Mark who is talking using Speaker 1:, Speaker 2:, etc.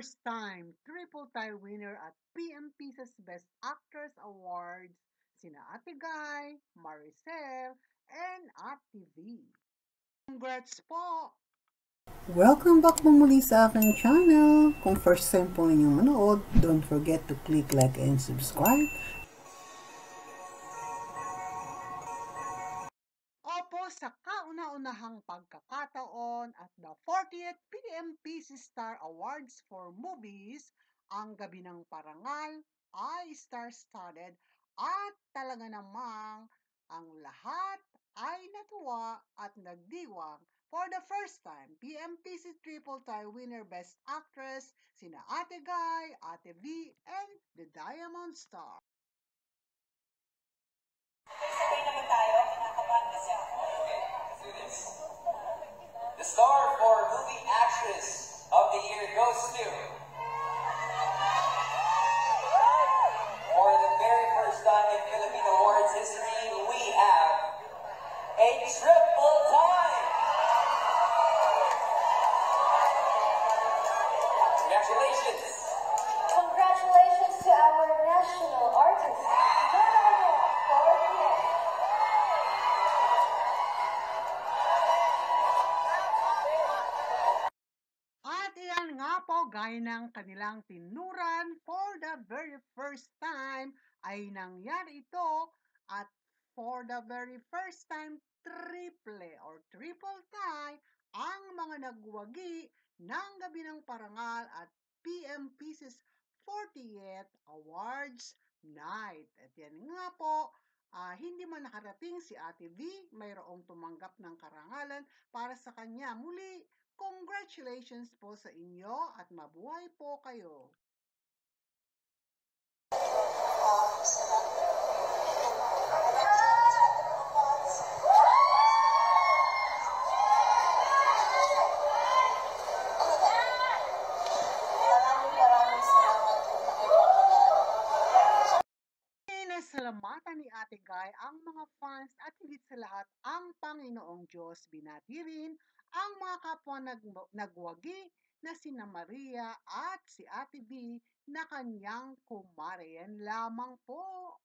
Speaker 1: first-time triple tie winner at PMP's Best Actress Awards, sina Ate Guy, Maricel, and Ate V. Congrats po!
Speaker 2: Welcome back po muli sa aking channel. Kung first time po ninyong manood, don't forget to click like and subscribe.
Speaker 1: Opo, sa kauna-unahang pagkakataon at the 40th PMPC Star Awards for Movies, ang Gabi ng Parangal ay star-studded at talaga namang ang lahat ay natuwa at nagdiwang. For the first time, PMPC Triple Tie winner Best Actress sina Ate Guy, Ate V, and the Diamond Star.
Speaker 3: Sabay naman tayo, kinakabahan kasi ako. Okay, let's do this. The star for Movie Actress of the Year goes to... For the very first time in Philippine Awards history, we have a triple tie! Congratulations!
Speaker 4: Congratulations to our national artist, Nora Fortier.
Speaker 1: At iyan nga po, gaya ng kanilang tinuran, for the very first time ay nangyari ito at for the very first time, triple or triple tie ang mga nagwagi ng Gabi ng Parangal at PMPC's 40th Awards Night. At yan nga po, hindi man nakarating si Ate V, mayroong tumanggap ng karangalan para sa kanya. Muli, congratulations po sa inyo at mabuhay po kayo.
Speaker 4: Maraming salamat po
Speaker 1: Salamatan ni Ate Guy ang mga fans at higit sa lahat ang Panginoong Diyos. Binati rin ang mga kapwa nagwagi na sina Maria at si Ate B na kanyang kumare. Yan lamang po.